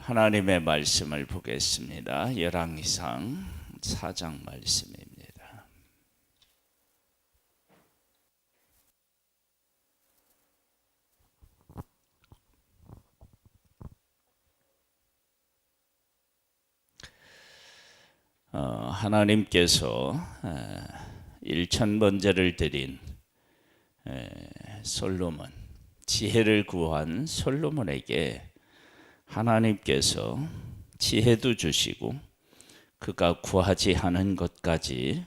하나님의 말씀을 보겠습니다. 열왕기상 4장 말씀입니다. 하나님께서 일천번제를 드린 솔로몬, 지혜를 구한 솔로몬에게 하나님께서 지혜도 주시고 그가 구하지 않은 것까지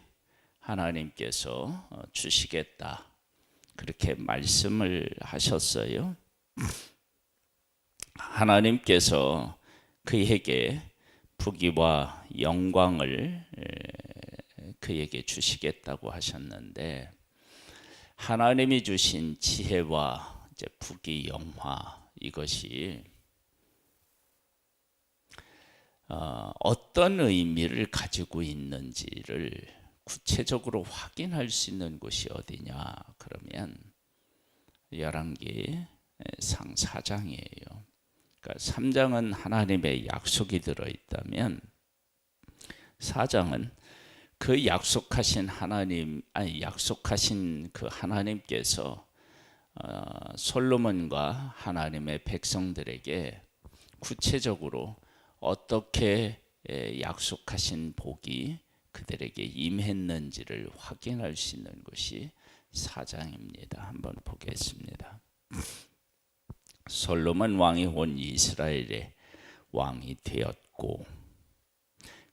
하나님께서 주시겠다, 그렇게 말씀을 하셨어요. 하나님께서 그에게 부귀와 영광을 그에게 주시겠다고 하셨는데, 하나님이 주신 지혜와 부귀 영화, 이것이 어떤 의미를 가지고 있는지를 구체적으로 확인할 수 있는 곳이 어디냐, 그러면 열왕기상 4장이에요. 그러니까 3장은 하나님의 약속이 들어있다면 4장은 그 약속하신 그 하나님께서 솔로몬과 하나님의 백성들에게 구체적으로 어떻게 약속하신 복이 그들에게 임했는지를 확인할 수 있는 것이 4장입니다. 한번 보겠습니다. 솔로몬 왕이 온 이스라엘의 왕이 되었고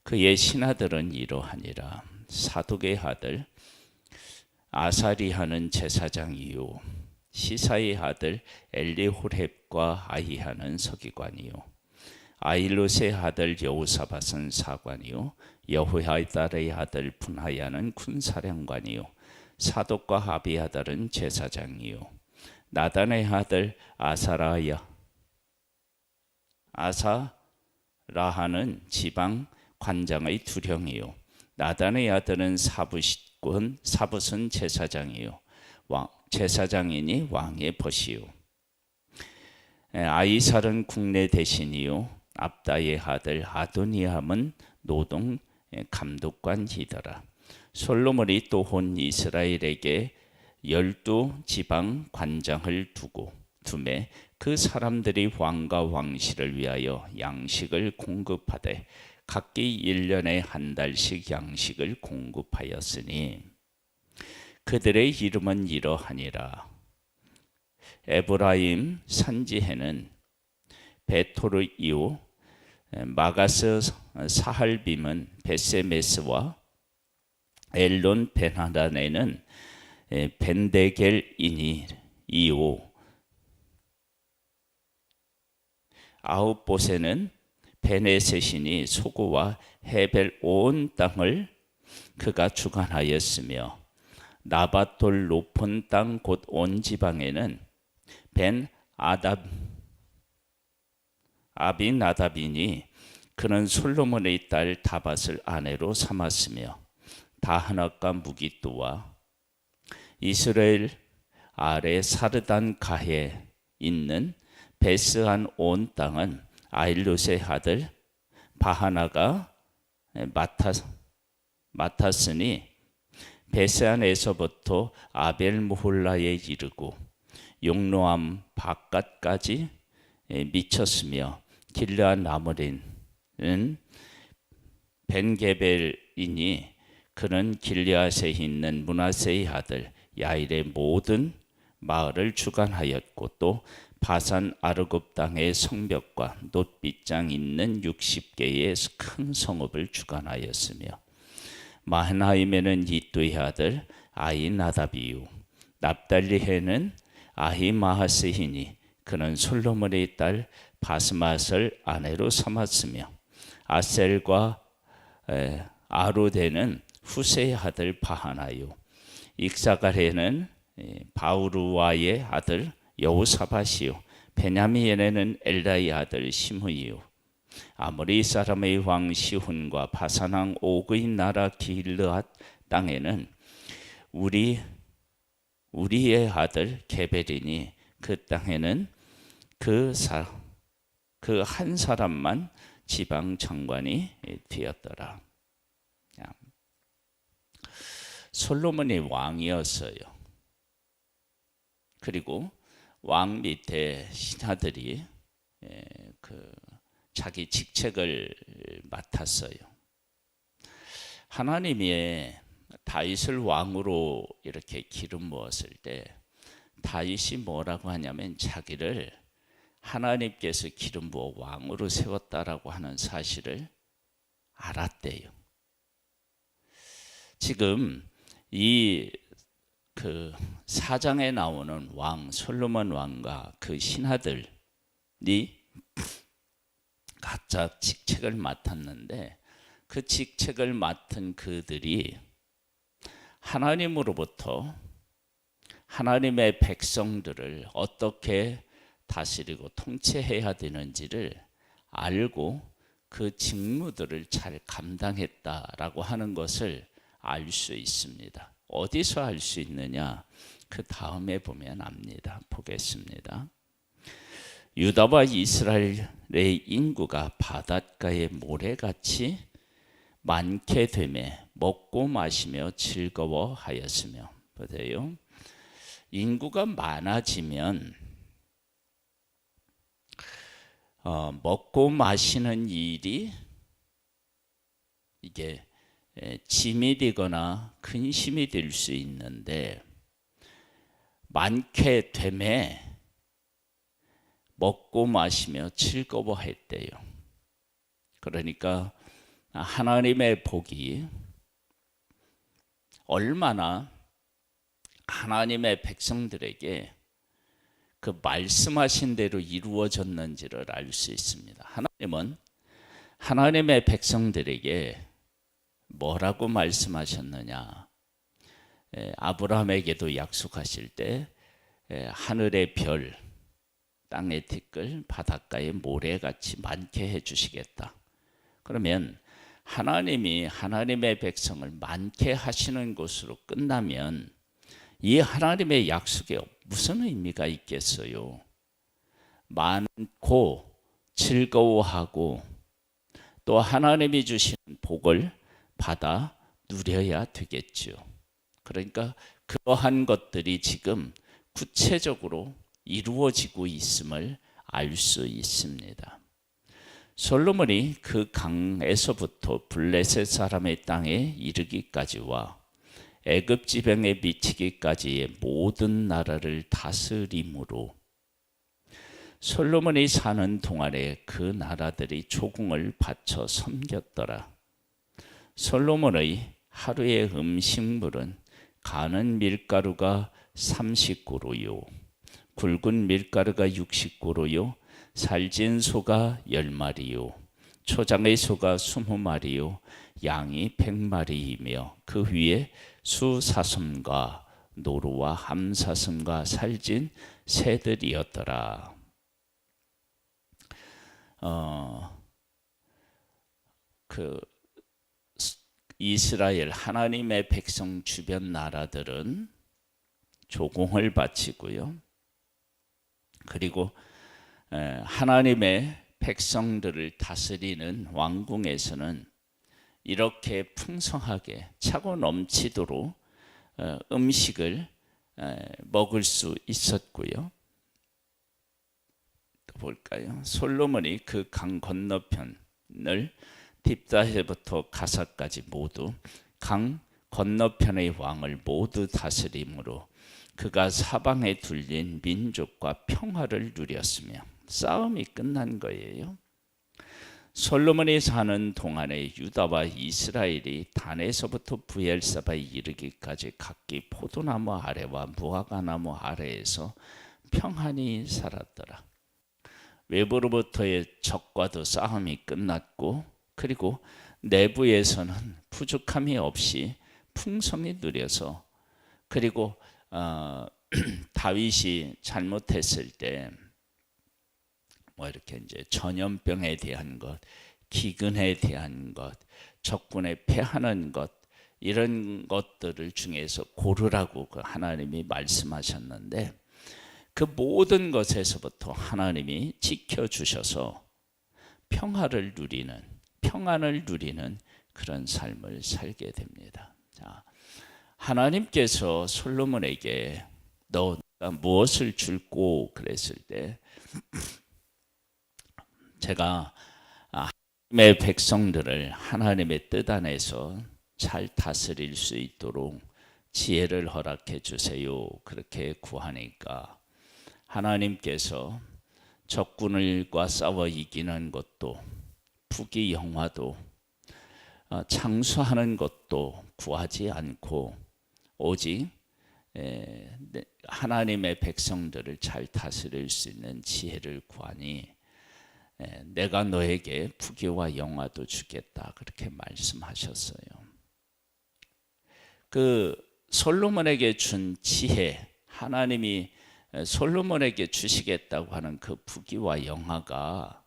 그의 신하들은 이러하니라. 사독의 아들 아사리하는 제사장이요, 시사의 아들 엘리호렙과 아히하는 서기관이요, 아일롯의 아들 여호사밧은 사관이요, 여호야달의 아들 분하야는 군사령관이요, 사독과 아비아달은 제사장이요, 나단의 아들 아사라하는 지방 관장의 두령이요, 나단의 아들은 사붓은 제사장이요, 제사장이니 왕의 벗이요, 아이살은 국내 대신이요, 압다의 아들 아도니함은 노동 감독관이더라. 솔로몬이 또 온 이스라엘에게 12지방 관장을 두매 그 사람들이 왕과 왕실을 위하여 양식을 공급하되 각기 1년에 한 달씩 양식을 공급하였으니 그들의 이름은 이러하니라. 에브라임 산지해는 베토르이오, 마가스 사할빔은 베세메스와 엘론 베나단에는 벤데겔이니 아웃보세는 베네셋이니 소고와 헤벨 온 땅을 그가 주관하였으며, 나밧돌 높은 땅 곧 온 지방에는 벤 아비나답이니 그는 솔로몬의 딸 다밧을 아내로 삼았으며, 다하나과 무기또와 이스라엘 아래 사르단 가에 있는 베스한 온 땅은 아일롯의 아들 바하나가 맡았으니 베스안에서부터 아벨무홀라에 이르고 용노암 바깥까지 미쳤으며, 길르앗 나무린은 벤게벨이니 그는 길르앗에 있는 므낫세의 아들 야일의 모든 마을을 주관하였고, 또 바산 아르곱 땅의 성벽과 놋빗장 있는 60개의 큰 성읍을 주관하였으며, 마하나임에는 이뚜의 아들 아히나답이요, 납달리해는 아히마하스이니 그는 솔로몬의 딸 바스맛을 아내로 삼았으며, 아셀과 아로데는 후세의 아들 바하나요, 익사갈에는 바우루와의 아들 여호사밧이요, 베냐민에는 엘다의 아들 시므이요, 아모리 사람의 왕 시훈과 바산왕 옥의 나라 길르앗 땅에는 우리의 아들 게벨이니 그 땅에는 그 한 사람만 지방 장관이 되었더라. 솔로몬이 왕이었어요. 그리고 왕 밑에 신하들이 자기 직책을 맡았어요. 하나님이 다윗을 왕으로 이렇게 기름 부었을 때 다윗이 뭐라고 하냐면 자기를 하나님께서 기름 부어 왕으로 세웠다라고 하는 사실을 알았대요. 지금 이 사장에 나오는 왕 솔로몬 왕과 그 신하들이 각자 직책을 맡았는데 그 직책을 맡은 그들이 하나님으로부터 하나님의 백성들을 어떻게 다스리고 통치해야 되는지를 알고 그 직무들을 잘 감당했다라고 하는 것을 알 수 있습니다. 어디서 알 수 있느냐? 그 다음에 보면 압니다. 보겠습니다. 유다와 이스라엘의 인구가 바닷가의 모래같이 많게 되매 먹고 마시며 즐거워하였으며. 보세요. 인구가 많아지면 먹고 마시는 일이 이게 짐이 되거나 근심이 될 수 있는데 많게 되매 먹고 마시며 즐거워했대요. 그러니까 하나님의 복이 얼마나 하나님의 백성들에게 그 말씀하신 대로 이루어졌는지를 알 수 있습니다. 하나님은 하나님의 백성들에게 뭐라고 말씀하셨느냐? 아브라함에게도 약속하실 때 하늘의 별, 땅의 티끌, 바닷가의 모래같이 많게 해주시겠다. 그러면 하나님이 하나님의 백성을 많게 하시는 것으로 끝나면 이 하나님의 약속에 무슨 의미가 있겠어요? 많고 즐거워하고 또 하나님이 주시는 복을 받아 누려야 되겠죠. 그러니까 그러한 것들이 지금 구체적으로 이루어지고 있음을 알 수 있습니다. 솔로몬이 그 강에서부터 블레셋 사람의 땅에 이르기까지와 애굽 지방에 미치기까지의 모든 나라를 다스림으로 솔로몬이 사는 동안에 그 나라들이 조공을 바쳐 섬겼더라. 솔로몬의 하루의 음식물은 가는 밀가루가 30고루요, 굵은 밀가루가 60고루요, 살진 소가 10마리요, 초장의 소가 20마리요, 양이 100마리이며 그 위에 수사슴과 노루와 함사슴과 살진 새들이었더라. 이스라엘 하나님의 백성 주변 나라들은 조공을 바치고요. 그리고 하나님의 백성들을 다스리는 왕궁에서는 이렇게 풍성하게 차고 넘치도록 음식을 먹을 수 있었고요. 또 볼까요? 솔로몬이 그 강 건너편을 딥다헤부터 가사까지 모두 강 건너편의 왕을 모두 다스림으로 그가 사방에 둘린 민족과 평화를 누렸으며 싸움이 끝난 거예요. 솔로몬이 사는 동안에 유다와 이스라엘이 단에서부터 브엘사바에 이르기까지 각기 포도나무 아래와 무화과나무 아래에서 평안히 살았더라. 외부로부터의 적과도 싸움이 끝났고 그리고 내부에서는 부족함이 없이 풍성히 누려서 그리고 다윗이 잘못했을 때 뭐 이렇게 이제 전염병에 대한 것, 기근에 대한 것, 적군에 패하는 것 이런 것들을 중에서 고르라고 그 하나님이 말씀하셨는데 그 모든 것에서부터 하나님이 지켜주셔서 평안을 누리는 그런 삶을 살게 됩니다. 자, 하나님께서 솔로몬에게 너가 무엇을 줄고 그랬을 때 제가 하나님의 백성들을 하나님의 뜻 안에서 잘 다스릴 수 있도록 지혜를 허락해 주세요. 그렇게 구하니까 하나님께서 적군들과 싸워 이기는 것도 부귀영화도 장수하는 것도 구하지 않고 오직 하나님의 백성들을 잘 다스릴 수 있는 지혜를 구하니 내가 너에게 부귀와 영화도 주겠다 그렇게 말씀하셨어요. 그 솔로몬에게 준 지혜, 하나님이 솔로몬에게 주시겠다고 하는 그 부귀와 영화가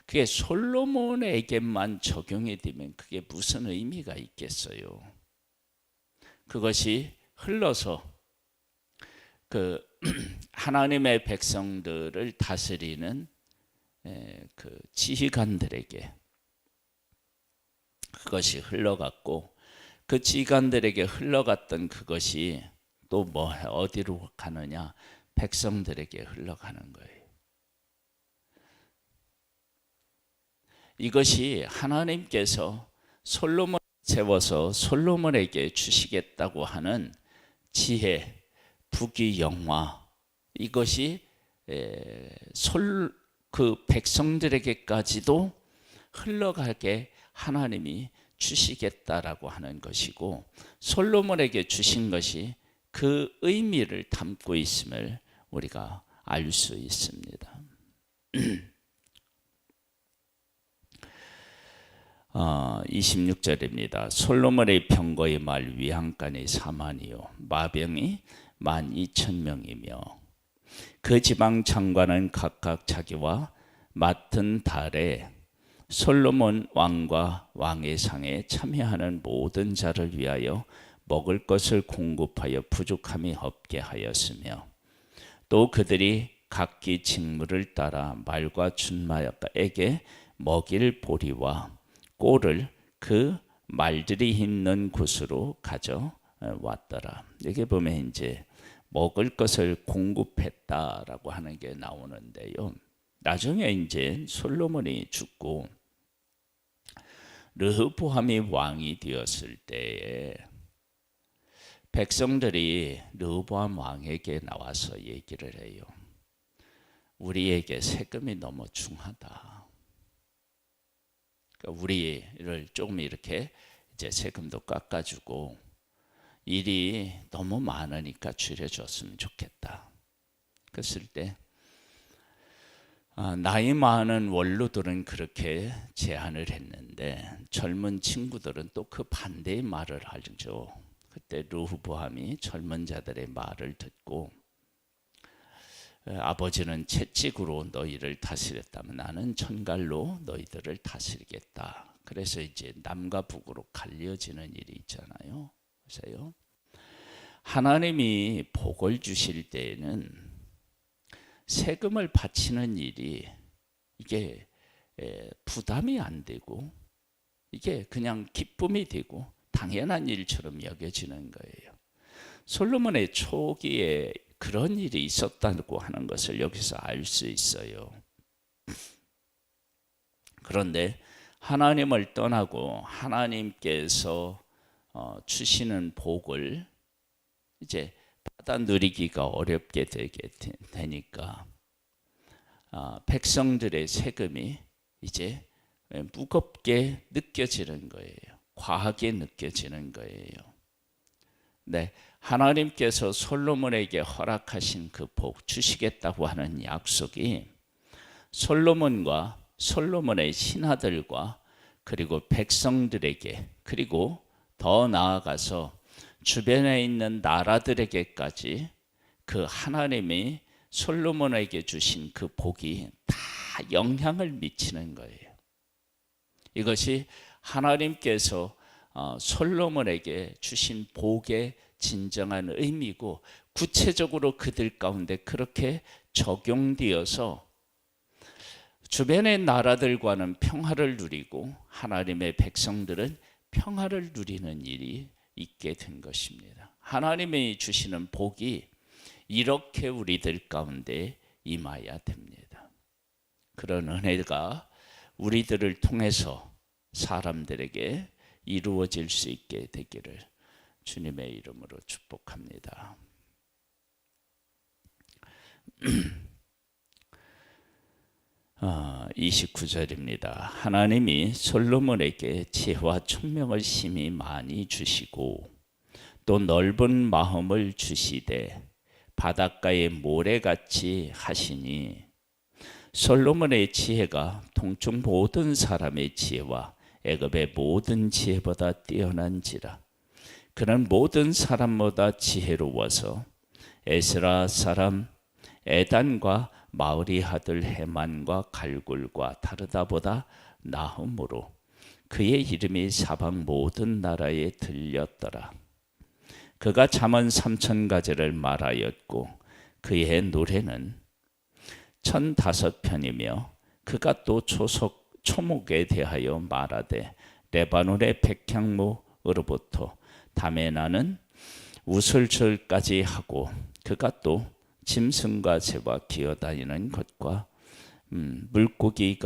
그게 솔로몬에게만 적용이 되면 그게 무슨 의미가 있겠어요? 그것이 흘러서 그 하나님의 백성들을 다스리는 그 지휘관들에게 그것이 흘러갔고 그 지휘관들에게 흘러갔던 그것이 또 뭐 어디로 가느냐? 백성들에게 흘러가는 거예요. 이것이 하나님께서 솔로몬을 세워서 솔로몬에게 주시겠다고 하는 지혜, 부귀, 영화 이것이 그 백성들에게까지도 흘러가게 하나님이 주시겠다라고 하는 것이고 솔로몬에게 주신 것이 그 의미를 담고 있음을 우리가 알 수 있습니다. 26절입니다. 솔로몬의 병거의 말 위안간이 4만이요 마병이 12,000명이며 그 지방 장관은 각각 자기와 맡은 달에 솔로몬 왕과 왕의 상에 참여하는 모든 자를 위하여 먹을 것을 공급하여 부족함이 없게 하였으며 또 그들이 각기 직무를 따라 말과 준마에게 먹일 보리와 꼴을 그 말들이 있는 곳으로 가져왔더라. 여기 보면 이제 먹을 것을 공급했다라고 하는 게 나오는데요. 나중에 이제 솔로몬이 죽고 르호보암이 왕이 되었을 때에 백성들이 르호보암 왕에게 나와서 얘기를 해요. 우리에게 세금이 너무 중하다. 그러니까 우리를 조금 이렇게 이제 세금도 깎아주고 일이 너무 많으니까 줄여줬으면 좋겠다. 그랬을 때 나이 많은 원로들은 그렇게 제안을 했는데 젊은 친구들은 또 그 반대의 말을 하죠. 그때 르호보암이 젊은 자들의 말을 듣고 아버지는 채찍으로 너희를 다스렸다면 나는 천갈로 너희들을 다스리겠다. 그래서 이제 남과 북으로 갈려지는 일이 있잖아요. 보세요. 하나님이 복을 주실 때에는 세금을 바치는 일이 이게 부담이 안 되고 이게 그냥 기쁨이 되고 당연한 일처럼 여겨지는 거예요. 솔로몬의 초기에 그런 일이 있었다고 하는 것을 여기서 알 수 있어요. 그런데 하나님을 떠나고 하나님께서 주시는 복을 이제 받아 누리기가 어렵게 되니까 백성들의 세금이 이제 무겁게 느껴지는 거예요. 과하게 느껴지는 거예요. 네, 하나님께서 솔로몬에게 허락하신 그 복 주시겠다고 하는 약속이 솔로몬과 솔로몬의 신하들과 그리고 백성들에게 그리고 더 나아가서 주변에 있는 나라들에게까지 그 하나님이 솔로몬에게 주신 그 복이 다 영향을 미치는 거예요. 이것이 하나님께서 솔로몬에게 주신 복의 진정한 의미고 구체적으로 그들 가운데 그렇게 적용되어서 주변의 나라들과는 평화를 누리고 하나님의 백성들은 평화를 누리는 일이 있게 된 것입니다. 하나님이 주시는 복이 이렇게 우리들 가운데 임하여야 됩니다. 그런 은혜가 우리들을 통해서 사람들에게 이루어질 수 있게 되기를 주님의 이름으로 축복합니다. 29절입니다. 하나님이 솔로몬에게 지혜와 총명을 심히 많이 주시고 또 넓은 마음을 주시되 바닷가의 모래같이 하시니 솔로몬의 지혜가 동쪽 모든 사람의 지혜와 애굽의 모든 지혜보다 뛰어난지라. 그는 모든 사람보다 지혜로워서 에스라 사람 에단과 마을의 아들 헤만과 갈굴과 다르다보다 나음으로 그의 이름이 사방 모든 나라에 들렸더라. 그가 잠언 3000가지를 말하였고 그의 노래는 1005편이며 그가 또 초목에 대하여 말하되 레바논의 백향목으로부터 담에 나는 우슬철까지 하고 그가 또 짐승과 새와 기어다니는 것과 물고기에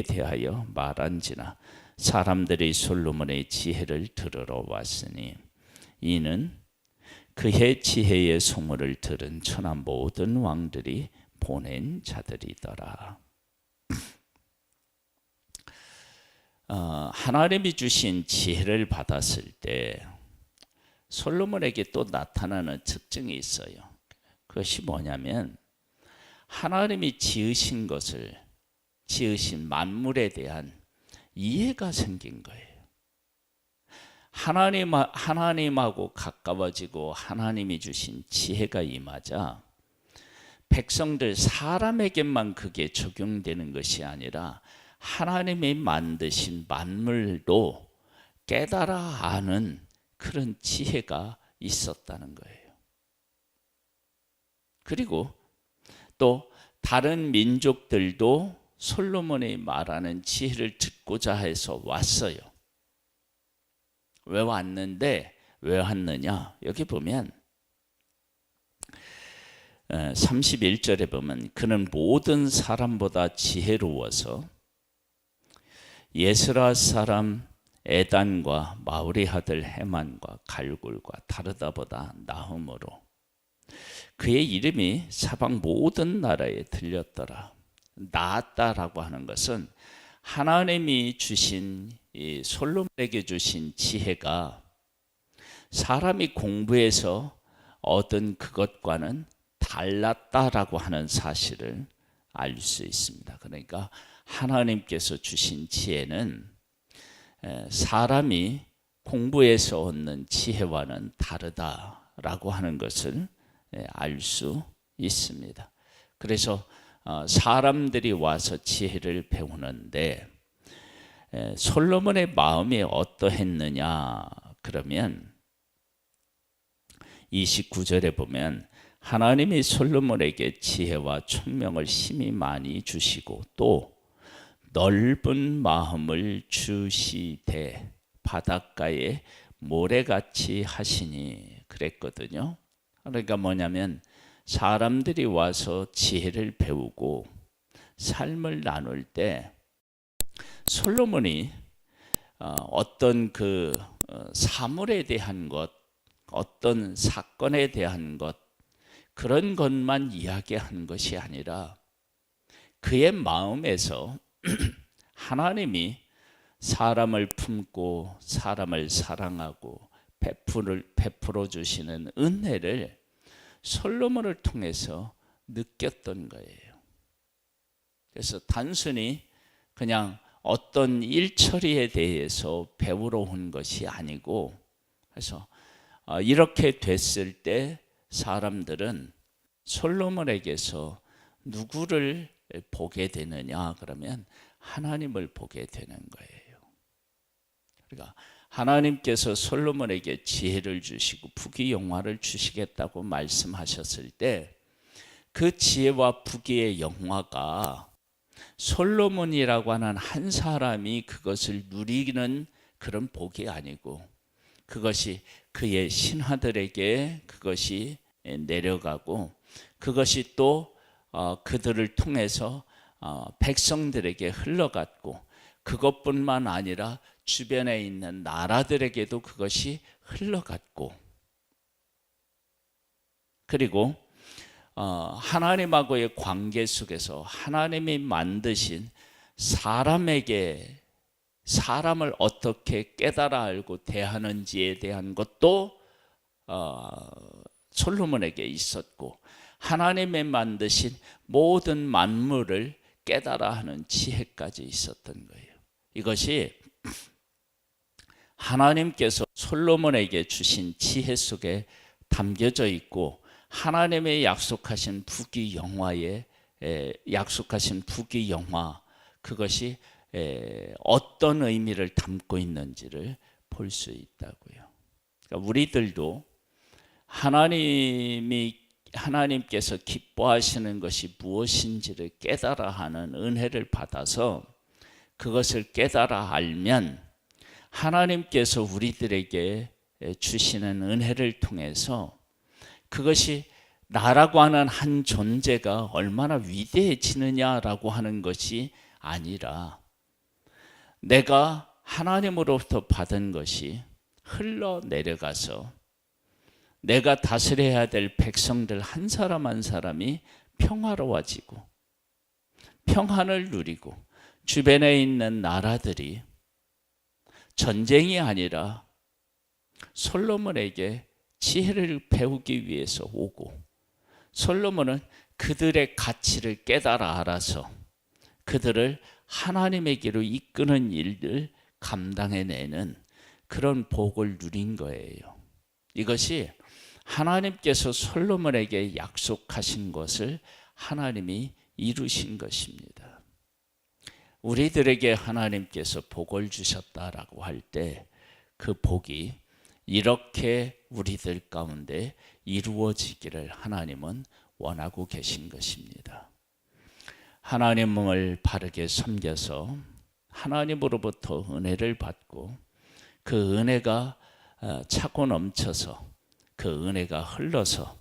대하여 말한지나 사람들이 솔로몬의 지혜를 들으러 왔으니 이는 그의 지혜의 소문을 들은 천하 모든 왕들이 보낸 자들이더라. 하나님이 주신 지혜를 받았을 때 솔로몬에게 또 나타나는 특징이 있어요. 그것이 뭐냐면 하나님이 지으신 만물에 대한 이해가 생긴 거예요. 하나님하고 가까워지고 하나님이 주신 지혜가 임하자 백성들 사람에게만 그게 적용되는 것이 아니라 하나님이 만드신 만물도 깨달아 아는 그런 지혜가 있었다는 거예요. 그리고 또 다른 민족들도 솔로몬이 말하는 지혜를 듣고자 해서 왔어요. 왜 왔느냐? 여기 보면 31절에 보면 그는 모든 사람보다 지혜로워서 예스라 사람 에단과 마을의 아들 헤만과 갈굴과 다르다보다 나음으로 그의 이름이 사방 모든 나라에 들렸더라. 나았다라고 하는 것은 하나님이 주신 이 솔로몬에게 주신 지혜가 사람이 공부해서 얻은 그것과는 달랐다라고 하는 사실을 알 수 있습니다. 그러니까 하나님께서 주신 지혜는 사람이 공부해서 얻는 지혜와는 다르다라고 하는 것을 알 수 있습니다. 그래서 사람들이 와서 지혜를 배우는데 솔로몬의 마음이 어떠했느냐 그러면 29절에 보면 하나님이 솔로몬에게 지혜와 총명을 심히 많이 주시고 또 넓은 마음을 주시되 바닷가에 모래같이 하시니 그랬거든요. 그러니까 뭐냐면 사람들이 와서 지혜를 배우고 삶을 나눌 때 솔로몬이 어떤 그 사물에 대한 것, 어떤 사건에 대한 것 그런 것만 이야기한 것이 아니라 그의 마음에서 하나님이 사람을 품고 사람을 사랑하고 베풀어 주시는 은혜를 솔로몬을 통해서 느꼈던 거예요. 그래서 단순히 그냥 어떤 일처리에 대해서 배우러 온 것이 아니고 그래서 이렇게 됐을 때 사람들은 솔로몬에게서 누구를 보게 되느냐 그러면 하나님을 보게 되는 거예요. 그러니까 하나님께서 솔로몬에게 지혜를 주시고 부귀영화를 주시겠다고 말씀하셨을 때 그 지혜와 부귀의 영화가 솔로몬이라고 하는 한 사람이 그것을 누리는 그런 복이 아니고 그것이 그의 신하들에게 그것이 내려가고 그것이 또 그들을 통해서 백성들에게 흘러갔고 그것뿐만 아니라 주변에 있는 나라들에게도 그것이 흘러갔고 그리고 하나님하고의 관계 속에서 하나님이 만드신 사람에게 사람을 어떻게 깨달아 알고 대하는지에 대한 것도 솔로몬에게 있었고 하나님의 만드신 모든 만물을 깨달아 하는 지혜까지 있었던 거예요. 이것이 하나님께서 솔로몬에게 주신 지혜 속에 담겨져 있고 하나님의 약속하신 부귀영화에 약속하신 부귀영화 그것이 어떤 의미를 담고 있는지를 볼 수 있다고요. 그러니까 우리들도 하나님께서 기뻐하시는 것이 무엇인지를 깨달아 하는 은혜를 받아서 그것을 깨달아 알면 하나님께서 우리들에게 주시는 은혜를 통해서 그것이 나라고 하는 한 존재가 얼마나 위대해지느냐라고 하는 것이 아니라 내가 하나님으로부터 받은 것이 흘러내려가서 내가 다스려야 될 백성들 한 사람 한 사람이 평화로워지고 평안을 누리고 주변에 있는 나라들이 전쟁이 아니라 솔로몬에게 지혜를 배우기 위해서 오고 솔로몬은 그들의 가치를 깨달아 알아서 그들을 하나님에게로 이끄는 일을 감당해내는 그런 복을 누린 거예요. 이것이 하나님께서 솔로몬에게 약속하신 것을 하나님이 이루신 것입니다. 우리들에게 하나님께서 복을 주셨다라고 할 때 그 복이 이렇게 우리들 가운데 이루어지기를 하나님은 원하고 계신 것입니다. 하나님을 바르게 섬겨서 하나님으로부터 은혜를 받고 그 은혜가 차고 넘쳐서 그 은혜가 흘러서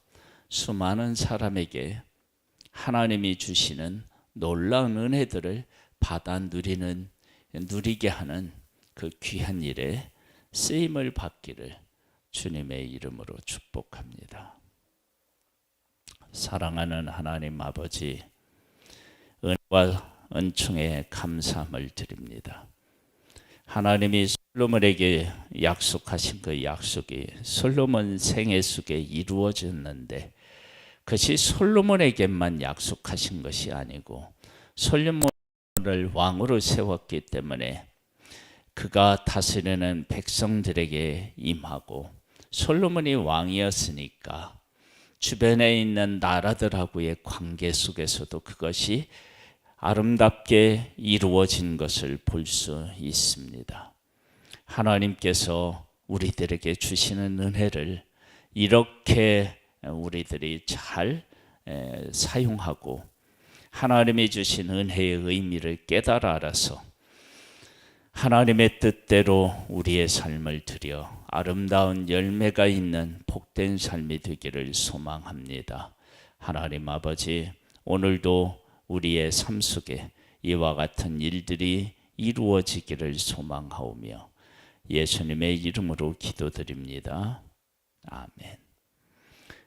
수많은 사람에게 하나님이 주시는 놀라운 은혜들을 받아 누리게 하는 그 귀한 일에 쓰임을 받기를 주님의 이름으로 축복합니다. 사랑하는 하나님 아버지, 은혜와 은총에 감사함을 드립니다. 하나님이 솔로몬에게 약속하신 그 약속이 솔로몬 생애 속에 이루어졌는데 그것이 솔로몬에게만 약속하신 것이 아니고 솔로몬을 왕으로 세웠기 때문에 그가 다스리는 백성들에게 임하고 솔로몬이 왕이었으니까 주변에 있는 나라들하고의 관계 속에서도 그것이 아름답게 이루어진 것을 볼 수 있습니다. 하나님께서 우리들에게 주시는 은혜를 이렇게 우리들이 잘 사용하고 하나님이 주신 은혜의 의미를 깨달아 알아서 하나님의 뜻대로 우리의 삶을 드려 아름다운 열매가 있는 복된 삶이 되기를 소망합니다. 하나님 아버지, 오늘도 우리의 삶 속에 이와 같은 일들이 이루어지기를 소망하오며 예수님의 이름으로 기도드립니다. 아멘.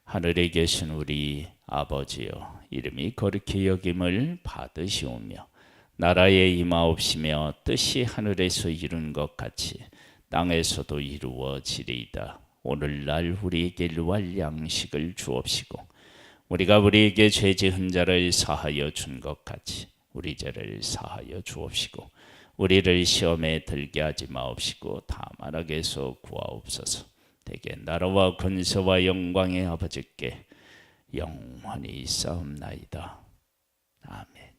하늘에 계신 우리 아버지여, 이름이 거룩히 여김을 받으시오며 나라에 임하옵시며 뜻이 하늘에서 이룬 것 같이 땅에서도 이루어지리이다. 오늘날 우리에게 일용할 양식을 주옵시고 우리가 우리에게 죄 지은 자를 사하여 준 것 같이 우리 죄를 사하여 주옵시고 우리를 시험에 들게 하지 마옵시고 다만 악에서 구하옵소서. 대개 나라와 권세와 영광의 아버지께 영원히 있사옵나이다. 아멘.